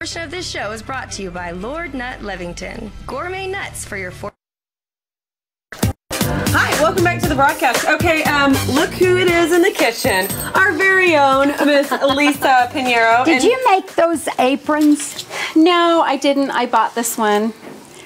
Portion of this show is brought to you by Lord Nut Levington. Gourmet nuts for your Hi, welcome back to the broadcast. Okay, look who it is in the kitchen. Our very own Miss Lisa Pinheiro. Did you make those aprons? No, I didn't. I bought this one.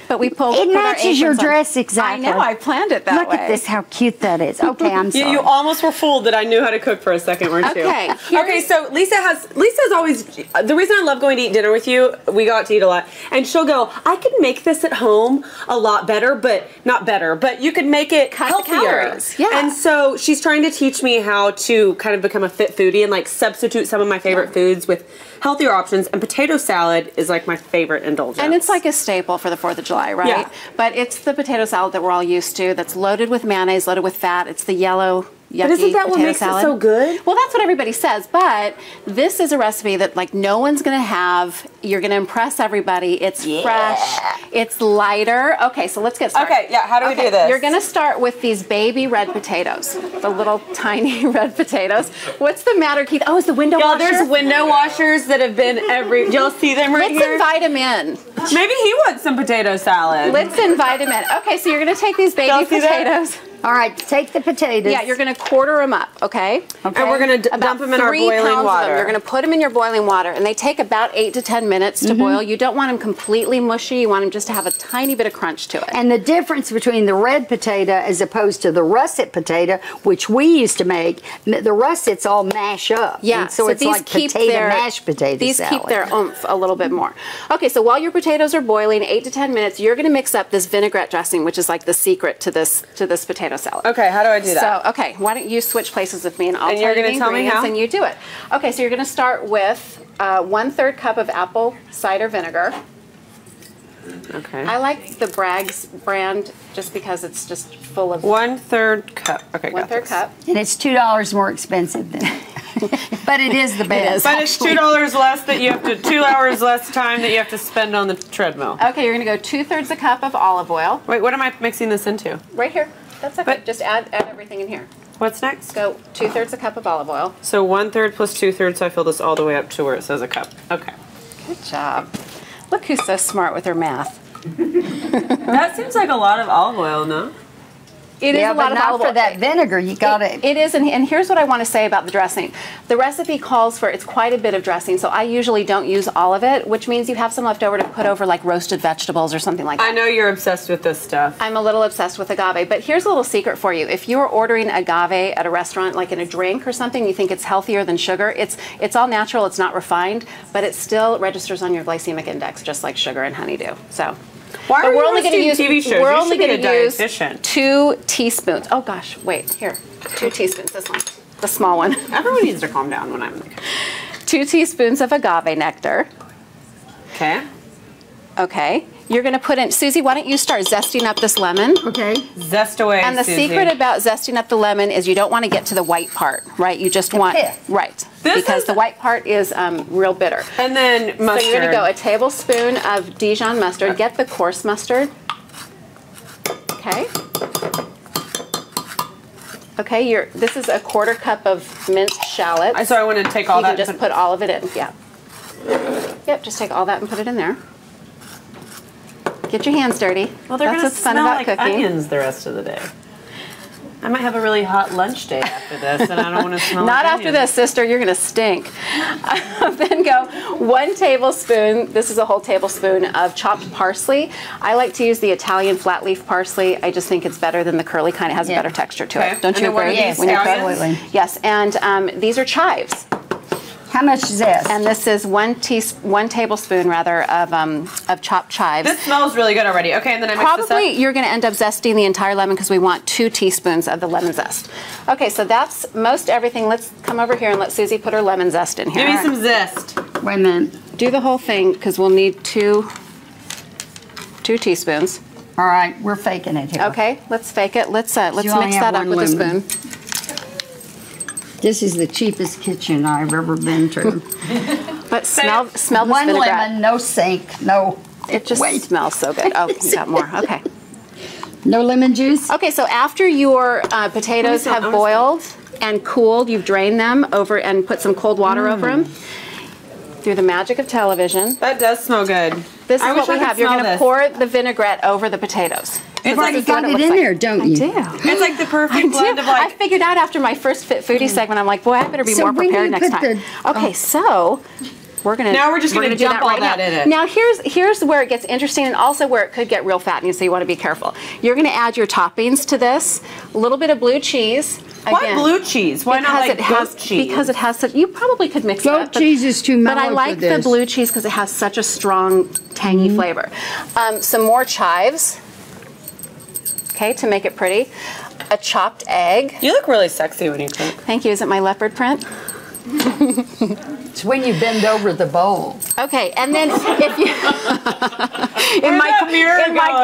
But we pulled it matches your dress exactly. I know, I planned it that way. Look at this, how cute that is. Okay, I'm sorry. You almost were fooled that I knew how to cook for a second, weren't you? Okay. Okay, so Lisa's always, the reason I love going to eat dinner with you, we go out to eat a lot, and she'll go, I could make this at home a lot better, but not better, but you could make it healthier. Yeah. And so she's trying to teach me how to kind of become a fit foodie and like substitute some of my favorite foods with healthier options, and potato salad is like my favorite indulgence. And it's like a staple for the 4th of July, right? Yeah. But it's the potato salad that we're all used to that's loaded with mayonnaise, loaded with fat. It's the yellow, yucky but isn't that what makes salad. it so good? Well, that's what everybody says, but this is a recipe that like no one's going to have. You're going to impress everybody. It's fresh. It's lighter. Okay, so let's get started. Okay, yeah, how do we do this? You're going to start with these baby red potatoes, the little tiny red potatoes. What's the matter, Keith? Oh, is the window washer? There's window washers that have been do y'all see them right here? Let's invite him in. Maybe he wants some potato salad. Let's invite him in. Okay, so you're going to take these baby potatoes. All right, take the potatoes. Yeah, you're going to quarter them up, okay? And we're going to dump them in our boiling water. You're going to put them in your boiling water, and they take about 8 to 10 minutes to boil. You don't want them completely mushy. You want them just to have a tiny bit of crunch to it. And the difference between the red potato as opposed to the russet potato, which we used to make, the russets all mash up. Yeah, and so it's these like mashed potato These salad. keep their oomph a little bit more. Okay, so while your potatoes are boiling, 8 to 10 minutes, you're going to mix up this vinaigrette dressing, which is like the secret to this potato salad. Okay, how do I do that? So, okay, why don't you switch places with me, and I'll tell you're you going to tell me how? and you do it. Okay, so you're going to start with 1/3 cup of apple cider vinegar. Okay. I like the Bragg's brand just because it's just full of 1/3 cup. Okay, 1/3 cup. And it's $2 more expensive than but it is the best. But it's $2 less that you have to, 2 hours less time that you have to spend on the treadmill. Okay, you're going to go 2/3 a cup of olive oil. Wait, what am I mixing this into? Right here. That's okay. But just add everything in here. What's next? Go 2/3 a cup of olive oil. So 1/3 plus 2/3, so I fill this all the way up to where it says a cup. Okay. Good job. Look who's so smart with her math. That seems like a lot of olive oil, no? It is a lot of olive oil. for that vinegar, you got it. It is, and here's what I want to say about the dressing. The recipe calls for, it's quite a bit of dressing, so I usually don't use all of it, which means you have some left over to put over like roasted vegetables or something like that. I know you're obsessed with this stuff. I'm a little obsessed with agave, but here's a little secret for you. If you're ordering agave at a restaurant, like in a drink or something, you think it's healthier than sugar, it's all natural, it's not refined, but it still registers on your glycemic index just like sugar and honey do. So. Why are we're you only going to use TV shows? We're You only should be going to a use dietitian. 2 teaspoons. Oh gosh, wait here. 2 teaspoons. This one, the small one. Everyone needs to calm down when I'm like. 2 teaspoons of agave nectar. Okay. Okay. You're going to put in, Susie, why don't you start zesting up this lemon? Okay. Zest away, And the Susie. secret about zesting up the lemon is you don't want to get to the white part, right? You just want, right. Because the white part is real bitter. And then mustard. So you're going to go a tablespoon of Dijon mustard. Okay. Get the coarse mustard. Okay. Okay, this is a 1/4 cup of minced shallots. So I want to take all that. You can just put all of it in, yeah. Yep, just take all that and put it in there. Get your hands dirty. Well, they're That's going to what's fun smell about like cooking. onions the rest of the day. I might have a really hot lunch day after this, and I don't want to smell Not like after onions. this, sister. You're going to stink. Then go 1 tablespoon. This is a whole tablespoon of chopped parsley. I like to use the Italian flat leaf parsley. I just think it's better than the curly kind. It has a better texture to it. Don't you agree? Yes, when you cook? absolutely. Yes, and these are chives. How much is this? And this is 1 tablespoon rather of chopped chives. This smells really good already. Okay, and then I mix this up. Probably you're going to end up zesting the entire lemon because we want 2 teaspoons of the lemon zest. Okay, so that's most everything. Let's come over here and let Susie put her lemon zest in here. Give me some zest. Wait a minute. Do the whole thing because we'll need 2 teaspoons. All right, we're faking it here. Okay, let's fake it. Let's mix only have that up one with lemon. a spoon. This is the cheapest kitchen I've ever been to. But smell this One vinaigrette. lemon, no sink, no. It just smells so good. Oh, you got more. Okay. No lemon juice? Okay, so after your potatoes have boiled and cooled, you've drained them over and put some cold water over them. through the magic of television. That does smell good. This is I what wish I we could have. You're smell going to this. pour the vinaigrette over the potatoes. You've already got it in there, don't you? I do. It's like the perfect blend of I like. figured out after my first Fit Foodie segment, I'm like, boy, I better be more when do prepared you next put time. Okay, so we're gonna Now we're just gonna do dump all right that now. in it. Now here's where it gets interesting, and also where it could get real fattening. So you want to be careful. You're gonna add your toppings to this. A little bit of blue cheese. Why Again, blue cheese? Why not like goat cheese? Because it has such. You probably could mix it Goat up. But, cheese is too mellow But I like for this. the blue cheese because it has such a strong, tangy flavor. Some more chives. Okay, to make it pretty. A chopped egg. You look really sexy when you cook. Thank you. Is it my leopard print? It's when you bend over the bowl. Okay, and then if you in my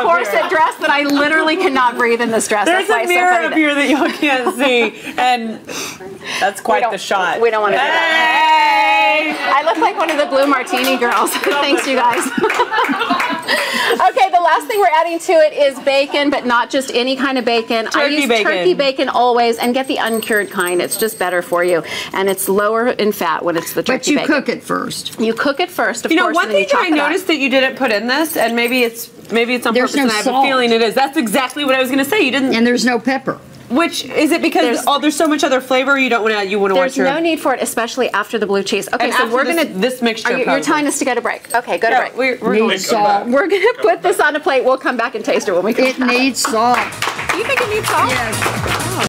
corset dress that I literally cannot breathe in this dress. There's That's why a it's so mirror funny up here that y'all can't see, and that's quite the shot. We don't want to do that. I look like one of the Blue Martini girls. Thanks, you guys. Okay, the last thing we're adding to it is bacon, but not just any kind of bacon. I use turkey bacon always, and get the uncured kind. It's just better for you, and it's lower in fat when it's the turkey bacon. But you cook it first. You cook it first, of course. You know, one and then thing you I noticed that you didn't put in this, and maybe it's on There's purpose, no and I have salt. a feeling it is. That's exactly what I was going to say. You didn't. And there's no pepper. Which is it because there's so much other flavor you don't want to. You want to watch There's no need for it, especially after the blue cheese. Okay, And so after we're gonna this mixture. You're telling us to go to break. Okay, go to break. We're going Needs salt. We're gonna put this on a plate. We'll come back and taste it when we come It back. needs salt. You think it needs salt? Yes.